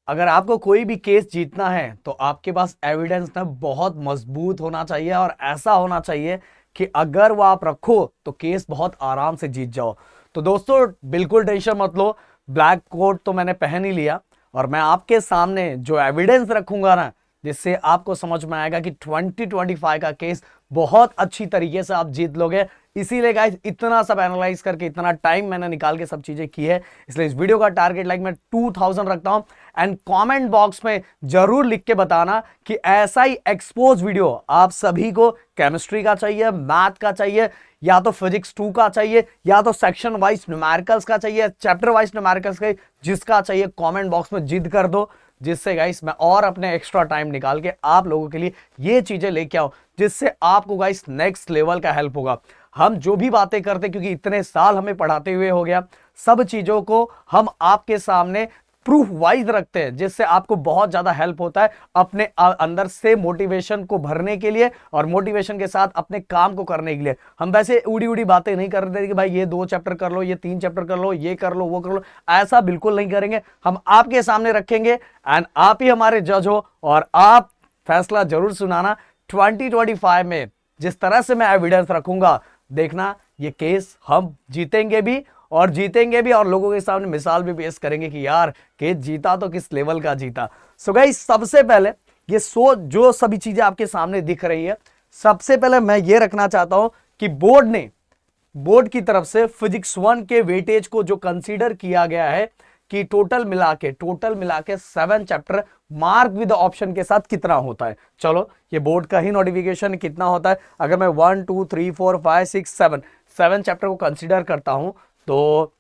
अगर आपको कोई भी केस जीतना है तो आपके पास एविडेंस ना बहुत मजबूत होना चाहिए और ऐसा होना चाहिए कि अगर वो आप रखो तो केस बहुत आराम से जीत जाओ। तो दोस्तों बिल्कुल टेंशन मत लो, ब्लैक कोट तो मैंने पहन ही लिया और मैं आपके सामने जो एविडेंस रखूंगा ना, जिससे आपको समझ में आएगा कि 2025 का केस बहुत अच्छी तरीके से आप जीत लोगे। इसीलिए गाइस इतना सब एनालाइज करके इतना टाइम मैंने निकाल के सब चीजें की है, इसलिए इस वीडियो का टारगेट लाइक मैं 2000 रखता हूं। एंड कमेंट बॉक्स में जरूर लिख के बताना कि ऐसा ही एक्सपोज वीडियो आप सभी को केमिस्ट्री का चाहिए, मैथ का चाहिए, या तो फिजिक्स 2 का चाहिए, या तो सेक्शन वाइज न्यूमेरिकल्स का चाहिए, चैप्टर वाइज न्यूमेरिकल्स का, जिसका चाहिए कमेंट बॉक्स में जिद कर दो, जिससे गाइस मैं और अपने एक्स्ट्रा टाइम निकाल के आप लोगों के लिए ये चीजें लेके आऊं, जिससे आपको गाइस नेक्स्ट लेवल का हेल्प होगा। हम जो भी बातें करते, क्योंकि इतने साल हमें पढ़ाते हुए हो गया, सब चीजों को हम आपके सामने प्रूफ वाइज रखते हैं, जिससे आपको बहुत ज्यादा हेल्प होता है अपने अंदर से मोटिवेशन को भरने के लिए और मोटिवेशन के साथ अपने काम को करने के लिए। हम वैसे उड़ी उड़ी बातें नहीं कर रहे कि भाई ये 2 चैप्टर कर लो, ये 3 चैप्टर कर लो, ये कर लो, वो कर लो, ऐसा बिल्कुल नहीं करेंगे। हम आपके सामने रखेंगे एंड आप ही हमारे जज हो और आप फैसला जरूर सुनाना। 2025 में जिस तरह से मैं एविडेंस रखूंगा, देखना ये केस हम जीतेंगे भी और जीतेंगे भी और लोगों के सामने मिसाल भी पेश करेंगे कि यार केस जीता तो किस लेवल का जीता। सो गाइस सबसे पहले ये जो सभी चीजें आपके सामने दिख रही है, सबसे पहले मैं ये रखना चाहता हूं कि बोर्ड की तरफ से फिजिक्स 1 के वेटेज को जो कंसीडर किया गया है कि टोटल मिला के 7 चैप्टर मार्क विद ऑप्शन के साथ कितना होता है। चलो ये बोर्ड का ही नोटिफिकेशन कितना होता है। अगर मैं 1 2 3 4 5 6 7 चैप्टर को कंसीडर करता हूं तो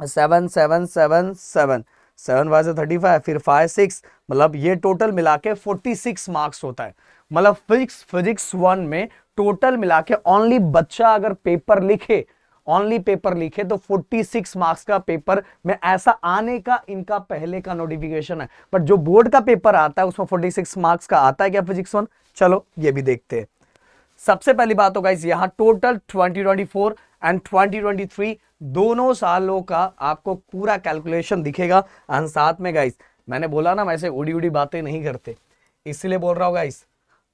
7 7 7 7 7 5 से 35, फिर 5 6, मतलब ये टोटल मिला के 46 मार्क्स होता है। मतलब फिजिक्स 1 में टोटल मिला के ओनली बच्चा अगर पेपर लिखे तो 46 मार्क्स का पेपर में ऐसा आने का इनका पहले का नोटिफिकेशन है। बट जो बोर्ड का पेपर आता है उसमें 46 मार्क्स का आता है क्या फिजिक्स 1? चलो ये भी देखते हैं। सबसे पहली बात तो गाइस यहां टोटल 2024 एंड 2023 दोनों सालों का आपको पूरा कैलकुलेशन दिखेगा। एंड साथ में गाइस मैंने बोला ना, वैसे उड़ी उड़ी बातें नहीं करते, इसलिए बोल रहा हूं गाइस,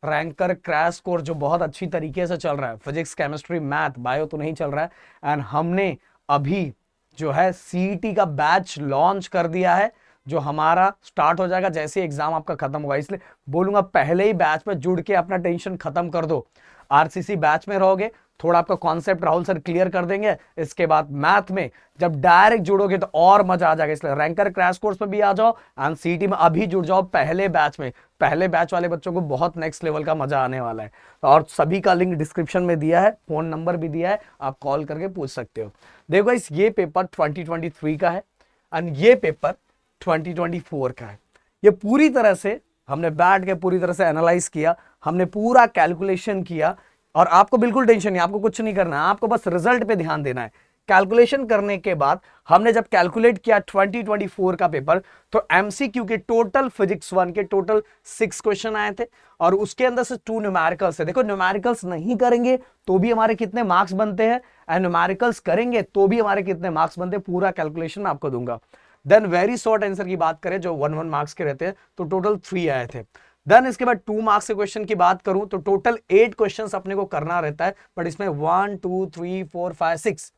रैंकर क्रैश कोर्स जो बहुत अच्छी तरीके से चल रहा है, फिजिक्स केमिस्ट्री मैथ बायो तो नहीं चल रहा है। एंड हमने अभी जो है सीईटी का बैच लॉन्च कर दिया है, जो हमारा स्टार्ट हो जाएगा जैसे एग्जाम आपका खत्म होगा। इसलिए बोलूंगा पहले ही बैच में जुड़ के अपना टेंशन खत्म कर दो। आरसीसी बैच में रहोगे, थोड़ा आपका कॉन्सेप्ट राहुल सर क्लियर कर देंगे, इसके बाद मैथ में जब डायरेक्ट जुड़ोगे तो और मजा आ जाएगा। इसलिए रैंकर क्रैश कोर्स में भी आ जाओ एंड सीटी में अभी जुड़ जाओ पहले बैच में। पहले बैच वाले बच्चों को बहुत नेक्स्ट लेवल का मजा आने वाला है और सभी का लिंक डिस्क्रिप्शन में दिया है, फोन नंबर भी दिया है, आप कॉल करके पूछ सकते हो। देखो इस ये पेपर 2023 का है एंड ये पेपर 2024 का है। ये पूरी तरह से हमने बैठ के पूरी तरह से एनालाइज किया, हमने पूरा कैलकुलेशन किया और आपको बिल्कुल टेंशन नहीं, आपको कुछ नहीं करना है, आपको बस रिजल्ट पे ध्यान देना है। कैलकुलेशन करने के बाद हमने जब कैलकुलेट किया 2024 का पेपर, तो एमसीक्यू के टोटल फिजिक्स 1 के टोटल 6 क्वेश्चन आए थे और उसके अंदर से 2 न्यूमेरिकल्स है। देखो न्यूमेरिकल्स नहीं करेंगे तो भी हमारे कितने मार्क्स बनते हैं एंड न्यूमेरिकल्स करेंगे तो भी हमारे कितने मार्क्स बनते हैं, पूरा कैलकुलेशन मैं आपको दूंगा। देन वेरी शॉर्ट आंसर की बात करें जो 1 मार्क्स के रहते हैं तो टोटल 3 आए थे। देन इसके बाद 2 मार्क्स के क्वेश्चन की बात करूं तो टोटल 8 क्वेश्चंस अपने को करना रहता है, बट इसमें 1 2 3 4 5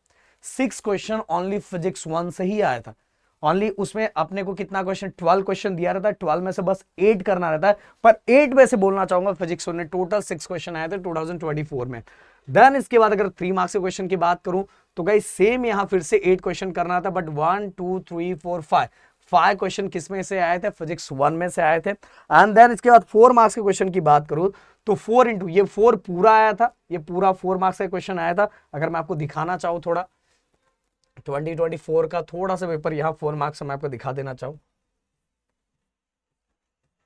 6 क्वेश्चन ओनली फिजिक्स 1 से ही आया था। ओनली उसमें अपने को कितना क्वेश्चन, 12 क्वेश्चन दिया रहता है, 12 में से बस 8 करना रहता है। पर 8 में से बोलना चाहूंगा फिजिक्स 1 में टोटल 6 क्वेश्चन आए थे 2024 में। देन इसके बाद अगर 3 मार्क्स के क्वेश्चन की बात करूं तो गाइस सेम यहां फिर से 8 क्वेश्चन करना था, बट 1 2 3 4 5 क्वेश्चन किस में से आए थे, फिजिक्स 1 में से आए थे। एंड देन इसके बाद 4 मार्क्स के क्वेश्चन की बात करूं तो 4 इंटू ये 4 पूरा आया था, ये पूरा 4 मार्क्स का क्वेश्चन आया था। अगर मैं आपको दिखाना चाहूं थोड़ा 2024 का थोड़ा सा पेपर यहां 4 मार्क्स मैं आपको दिखा देना चाहूं।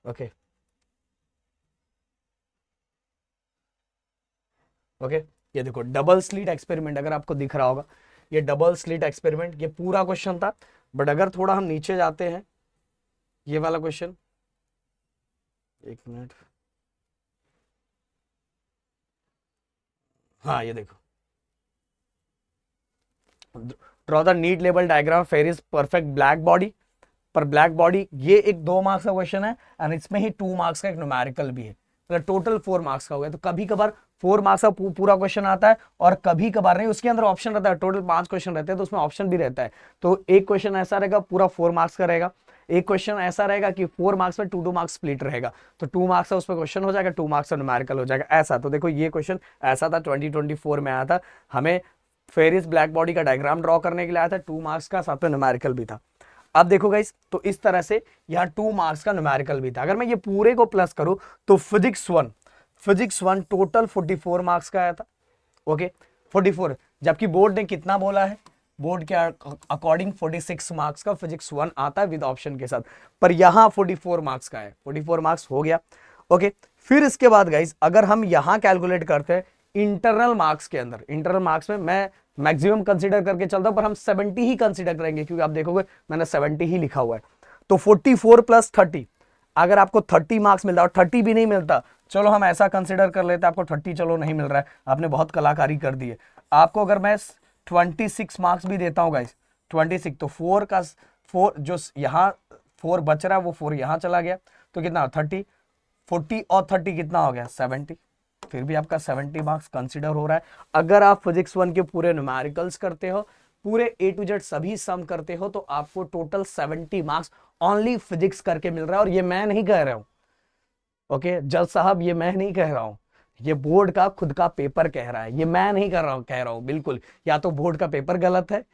ओके ओके, ये देखो डबल स्लिट एक्सपेरिमेंट, अगर आपको दिख रहा होगा ये डबल स्लिट एक्सपेरिमेंट, ये पूरा क्वेश्चन था। बट अगर थोड़ा हम नीचे जाते हैं, ये वाला क्वेश्चन, एक मिनट, हाँ ये देखो, draw the neat label diagram Ferry's perfect black body पर ब्लैक बॉडी ये एक 2 मार्क्स का क्वेश्चन है एंड इसमें ही 2 मार्क्स का एक न्यूमेरिकल भी है, मतलब टोटल 4 मार्क्स का हो गया। तो कभी कभार 4 मार्क्स का पूरा क्वेश्चन आता है और कभी कभार नहीं, उसके अंदर ऑप्शन रहता है, टोटल 5 क्वेश्चन रहते हैं तो उसमें ऑप्शन भी रहता है। तो एक क्वेश्चन ऐसा रहेगा पूरा 4 मार्क्स का रहेगा, एक क्वेश्चन ऐसा रहेगा कि 4 मार्क्स में 2 मार्क्स स्प्लिट रहेगा, तो 2 मार्क्स का उस पर क्वेश्चन हो जाएगा, 2 मार्क्स का न्यूमेरिकल हो जाएगा ऐसा। तो देखो ये क्वेश्चन ऐसा था 2024 में आया था, हमें फेरिस ब्लैक बॉडी का डायग्राम ड्रॉ करने के लिए आया था, 2 मार्क्स का, साथ में न्यूमेरिकल भी था। अब देखो गाइस, तो इस तरह से यहाँ 2 मार्क्स का न्यूमेरिकल भी था। अगर मैं ये पूरे को प्लस करूं तो फिजिक्स 1 टोटल 44 मार्क्स का आया था, ओके 44, जबकि बोर्ड ने कितना बोला है, बोर्ड के अकॉर्डिंग 46 मार्क्स का फिजिक्स 1 आता है विद ऑप्शन के साथ, पर यहां 44 मार्क्स का है, 44 मार्क्स हो गया, ओके। फिर इसके बाद गाइस अगर हम यहां कैलकुलेट करते हैं इंटरनल मार्क्स के अंदर, इंटरनल मार्क्स में मैं मैक्सिमम कंसीडर करके चलता हूं, पर हम 70 ही कंसीडर करेंगे क्योंकि आप देखोगे मैंने 70 ही लिखा हुआ है। तो 44 प्लस 30, अगर आपको 30 मार्क्स मिलता है और 30 भी नहीं मिलता, चलो हम ऐसा कंसीडर कर लेते हैं आपको 30 चलो नहीं मिल रहा है, आपने बहुत कलाकारी कर दी है, आपको अगर मैं 26 मार्क्स भी देता हूं गाइस, 26, तो 4 जो यहाँ 4 बच रहा है वो 4 यहाँ चला गया, तो कितना 30, 40 और 30 कितना हो गया 70, फिर भी आपका 70 मार्क्स कंसीडर हो रहा है। अगर आप फिजिक्स 1 के पूरे न्यूमेरिकल्स करते हो, पूरे A to Z सभी सम करते हो, तो आपको टोटल 70 मार्क्स ओनली फिजिक्स करके मिल रहा है। और ये मैं नहीं कह रहा हूं, ओके जज साहब, ये मैं नहीं कह रहा हूं, ये बोर्ड का खुद का पेपर कह रहा है, ये मैं नहीं कर रहा हूं, कह रहा हूं बिल्कुल, या तो बोर्ड का पेपर गलत है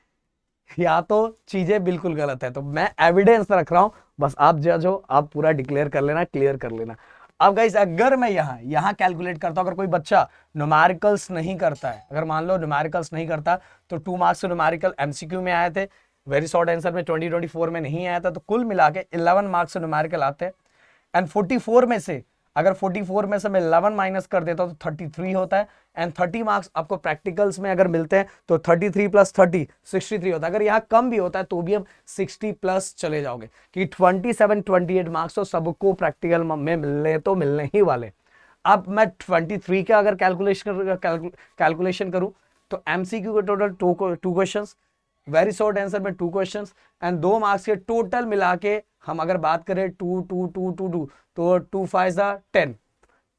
या तो चीजें बिल्कुल गलत है, तो मैं एविडेंस रख रहा हूं, बस आप जज हो, आप पूरा डिक्लेयर कर लेना, क्लियर कर लेना। अब गाइस अगर मैं यहां कैलकुलेट करता हूं, अगर कोई बच्चा न्यूमेरिकल्स नहीं करता है, अगर मान लो न्यूमेरिकल्स नहीं करता, तो 2 मार्क्स के न्यूमेरिकल एमसीक्यू में आए थे, वेरी शॉर्ट आंसर में 2024 में नहीं आया था, तो कुल मिला के 11 मार्क्स के न्यूमेरिकल आते हैं। एंड 44 में से अगर 44 में से मैं 11 माइनस कर देता हूं तो 33 होता है, एंड 30 मार्क्स आपको प्रैक्टिकल्स में अगर मिलते हैं तो 33 प्लस 30 63 होता है। अगर यहाँ कम भी होता है तो भी हम 60 प्लस चले जाओगे कि 27 28 मार्क्स तो सबको प्रैक्टिकल में मिलने तो मिलने ही वाले। अब मैं 23 का अगर कैलकुलेशन करूं तो एमसीक्यू के total 2 questions, very short answer में 2 क्वेश्चंस, एंड 2 मार्क्स के टोटल मिला के हम अगर बात करें 2 2 2 2 2 तो 2 5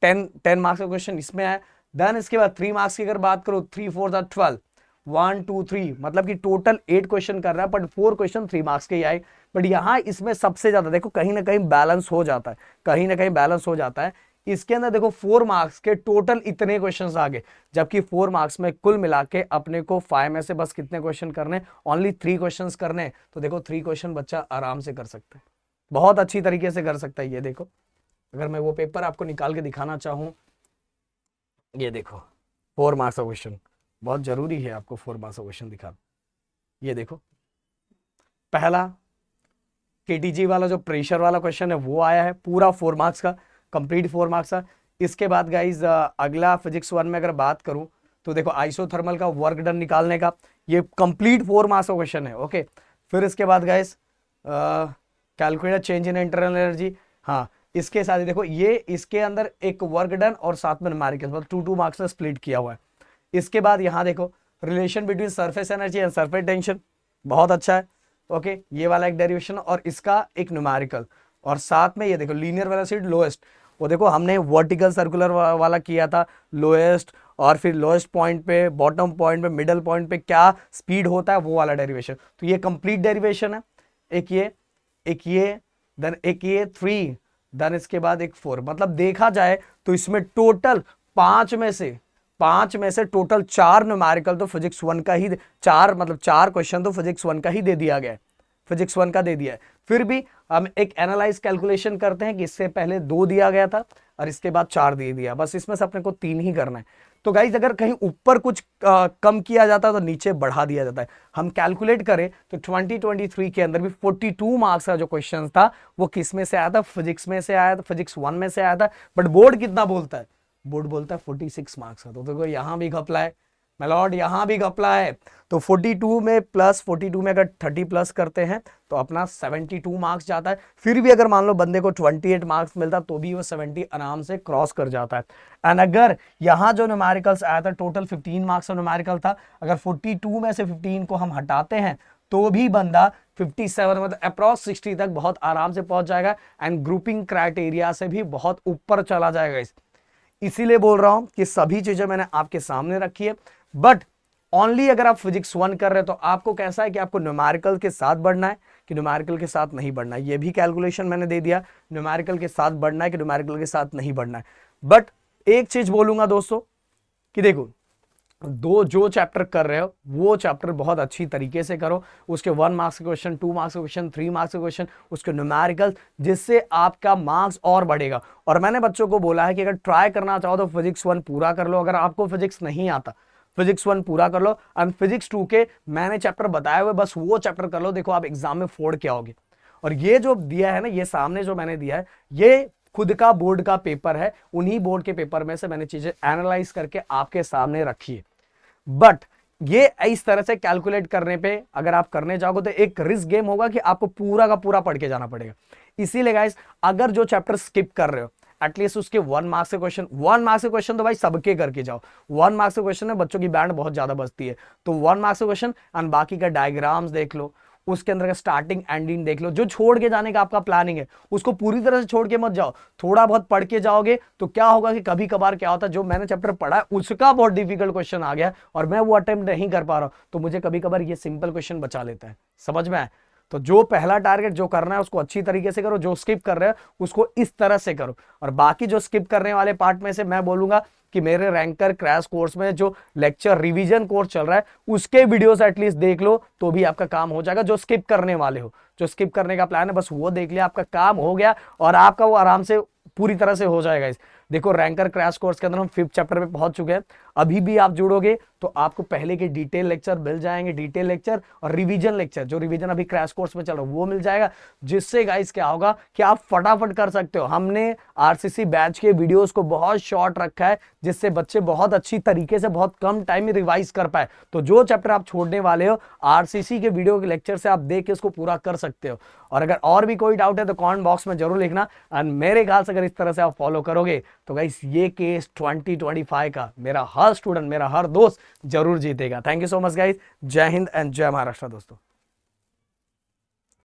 10 मार्क्स का क्वेश्चन इसमें है। देन इसके बाद 3 मार्क्स की अगर बात करो 3 4 12 1 2 3, मतलब कि टोटल 8 क्वेश्चन कर रहा है, बट 4 क्वेश्चन 3 मार्क्स के ही आए। बट यहाँ इसमें सबसे ज्यादा देखो कहीं ना कहीं बैलेंस हो जाता है, कहीं ना कहीं बैलेंस हो जाता है। इसके अंदर देखो 4 मार्क्स के टोटल इतने क्वेश्चंस आ गए, जबकि 4 मार्क्स में कुल मिला के अपने को 5 में से बस कितने क्वेश्चन करने, ओनली 3 क्वेश्चंस करने। तो देखो 3 क्वेश्चन बच्चा आराम से कर सकता है, बहुत अच्छी तरीके से कर सकता है। ये देखो अगर मैं वो पेपर आपको निकाल के दिखाना चाहूं, ये देखो 4 मार्क्स का क्वेश्चन, बहुत जरूरी है आपको 4 मार्क्स का क्वेश्चन दिखाना। ये देखो पहला केटीजी वाला जो प्रेशर वाला क्वेश्चन है वो आया है, पूरा 4 मार्क्स का, कंप्लीट 4 मार्क्स का। इसके बाद गाइज अगला फिजिक्स 1 में अगर बात करूं तो देखो आइसोथर्मल का वर्क डन निकालने का, ये कंप्लीट 4 मार्क्स का क्वेश्चन है, ओके। फिर इसके बाद guys calculate change in internal energy, हाँ इसके साथ ही देखो ये इसके अंदर एक वर्क डन और साथ में न्यूमेरिकल, मतलब 2 मार्क्स में स्प्लिट किया हुआ है। इसके बाद यहाँ देखो relation between surface energy and surface tension, बहुत अच्छा है, ओके ये वाला एक डेरिवेशन और इसका एक न्यूमेरिकल, और साथ में ये देखो लीनियर वेलोसिटी लोएस्ट, वो देखो हमने वर्टिकल सर्कुलर वाला किया था, लोएस्ट और फिर लोएस्ट पॉइंट पे, बॉटम पॉइंट पे, मिडल पॉइंट पे क्या स्पीड होता है वो वाला डेरिवेशन। तो ये कंप्लीट डेरिवेशन है, एक ये देन एक ये 3, देन इसके बाद एक 4, मतलब देखा जाए तो इसमें टोटल 5 में से टोटल 4 न्यूमेरिकल तो फिजिक्स 1 का ही, 4 मतलब 4 क्वेश्चन तो फिजिक्स 1 का ही दे दिया गया है, फिजिक्स 1 का दे दिया है। फिर भी हम एक एनालाइज कैलकुलेशन करते हैं कि इससे पहले 2 दिया गया था और इसके बाद 4 दे दिया, बस इसमें से अपने को 3 ही करना है। तो गाइज अगर कहीं ऊपर कुछ कम किया जाता है तो नीचे बढ़ा दिया जाता है। हम कैलकुलेट करें तो 2023 के अंदर भी 42 मार्क्स का जो क्वेश्चन था वो किस में से आया था, फिजिक्स में से आया था, फिजिक्स 1 में से आया था। बट बोर्ड कितना बोलता है, बोर्ड बोलता है 46 मार्क्स का। तो देखो यहां भी घपला है मेलॉर्ड, यहां भी घपला है। तो 42 में प्लस 42 में अगर 30 प्लस करते हैं तो अपना 72 मार्क्स जाता है। फिर भी अगर मान लो बंदे को 28 मार्क्स मिलता तो भी वो 70 आराम से क्रॉस कर जाता है। एंड अगर यहां जो न्यूमेरिकल्स आया था टोटल 15 मार्क्स का न्यूमेरिकल था, अगर 42 में से 15 को हम हटाते हैं तो भी बंदा 57 मतलब अप्रॉक्स 60 तक बहुत आराम से पहुंच जाएगा एंड ग्रुपिंग क्राइटेरिया से भी बहुत ऊपर चला जाएगा। इसीलिए बोल रहा हूं कि सभी चीजें मैंने आपके सामने रखी है। बट ओनली अगर आप फिजिक्स 1 कर रहे हो तो आपको कैसा है कि आपको न्यूमेरिकल के साथ बढ़ना है कि न्यूमेरिकल के साथ नहीं बढ़ना है, ये भी कैलकुलेशन मैंने दे दिया। न्यूमेरिकल के साथ बढ़ना है कि न्यूमेरिकल के साथ नहीं बढ़ना है। बट एक चीज बोलूंगा दोस्तों कि देखो, दो जो चैप्टर कर रहे हो वो चैप्टर बहुत अच्छी तरीके से करो, उसके 1 मार्क्स के क्वेश्चन, 2 मार्क्स के क्वेश्चन, 3 मार्क्स के क्वेश्चन, उसके न्यूमेरिकल, जिससे आपका मार्क्स और बढ़ेगा। और मैंने बच्चों को बोला है कि अगर ट्राई करना चाहो तो फिजिक्स 1 पूरा कर लो। अगर आपको फिजिक्स नहीं आता, फिजिक्स 1 पूरा कर लो एंड फिजिक्स 2 के मैंने चैप्टर बताए हुए बस वो चैप्टर कर लो। देखो आप एग्जाम में फोड़ के आओगे। और ये जो दिया है ना, ये सामने जो मैंने दिया है, ये खुद का बोर्ड का पेपर है। उन्हीं बोर्ड के पेपर में से मैंने चीजें एनालाइज करके आपके सामने रखी है। बट ये इस तरह से कैलकुलेट करने पे अगर आप करने जाओगे तो एक रिस्क गेम होगा कि आपको पूरा का पूरा पढ़ के जाना पड़ेगा। इसीलिए गाइस, अगर जो चैप्टर स्किप कर रहे हो एटलीस्ट उसके 1 मार्क्स के क्वेश्चन, 1 मार्क्स के क्वेश्चन तो भाई सबके करके जाओ। 1 मार्क्स के क्वेश्चन में बच्चों की बैंड बहुत ज्यादा बजती है, तो 1 मार्क्स के क्वेश्चन एंड बाकी का डायग्राम्स देख लो, उसके अंदर का स्टार्टिंग एंडिंग देख लो। जो छोड़ के जाने का आपका प्लानिंग है उसको पूरी तरह से छोड़ के मत जाओ, थोड़ा बहुत पढ़ के जाओगे तो क्या होगा कि कभी कभार क्या होता है, जो मैंने चैप्टर पढ़ा है उसका बहुत डिफिकल्ट क्वेश्चन आ गया और मैं वो अटेम्प्ट नहीं कर पा रहा हूं, तो मुझे कभी कभार ये सिंपल क्वेश्चन बचा लेता है। समझ में आए? तो जो पहला टारगेट जो करना है उसको अच्छी तरीके से करो, जो स्किप कर रहे हो उसको इस तरह से करो। और बाकी जो स्किप करने वाले पार्ट में से मैं बोलूंगा कि मेरे रैंकर क्रैश कोर्स में जो लेक्चर रिवीजन कोर्स चल रहा है उसके वीडियोस एटलीस्ट देख लो तो भी आपका काम हो जाएगा। जो स्किप करने वाले हो, जो स्किप करने का प्लान है, बस वो देख लिया, आपका काम हो गया और आपका वो आराम से पूरी तरह से हो जाएगा। देखो रैंकर क्रैश कोर्स के अंदर हम 5th चैप्टर पे पहुंच चुके हैं। अभी भी आप जुड़ोगे तो आपको पहले के डिटेल लेक्चर मिल जाएंगे, डिटेल लेक्चर और रिवीजन लेक्चर, जो रिवीजन अभी क्रैश कोर्स में चल रहा है वो मिल जाएगा, जिससे गाइस क्या होगा कि आप फटाफट कर सकते हो। हमने आरसीसी बैच के वीडियोस को बहुत शॉर्ट रखा है जिससे बच्चे बहुत अच्छी तरीके से बहुत कम टाइम में रिवाइज कर पाए। तो जो चैप्टर आप छोड़ने वाले हो आरसीसी के वीडियो के लेक्चर से आप देख के उसको पूरा कर सकते हो। और अगर और भी कोई डाउट है तो कमेंट बॉक्स में जरूर लिखना। एंड मेरे ख्याल से अगर इस तरह से आप फॉलो करोगे तो गाइस ये केस 2025 का मेरा हर स्टूडेंट, मेरा हर दोस्त जरूर जीतेगा। Thank you so much guys. जय हिंद एंड जय महाराष्ट्र दोस्तों।